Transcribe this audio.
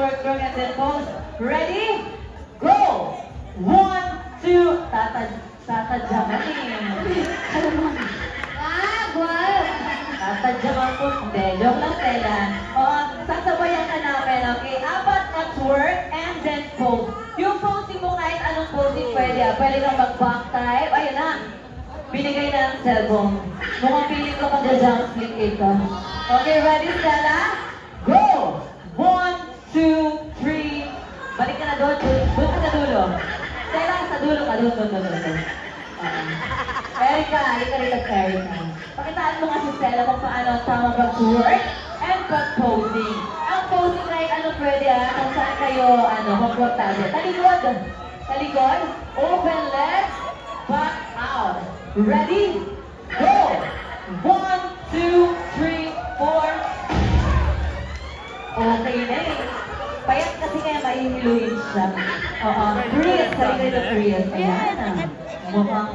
twerk, twerk, and then pose. Ready? Go! 1, 2, tatadyakan eh. Wow! Tatadyakan po. Hindi, joke lang, Stella. O, sasabayan ka namin, okay? Apat na twerk and then pose. Yung posing mo kahit anong posing pwede. Pwede kang mag-back type. Ayun na. Binigay na ng cellphone. Mukhang piling ko mag-jump split ito. Okay, ready, Stella? Go! 1, 2, 3. Balik ka na doon. Doon ka sa dulo. Stella, sa dulo ka. Doon. Erika, halika rito, Erika. Pakitaan mo nga si Stella kung paano ang tamang pag-twerk and pag-posing. Ang posing kahit ano pwede kung saan kayo, komportable. Talikod. Talikod. Open legs. Back out. Ready? Go! 1, 2, 3, 4. Okay na eh. Payat kasi kaya maihiluin siya. Oo. Freeze. Halika rito, freeze. Ayan. Mukhang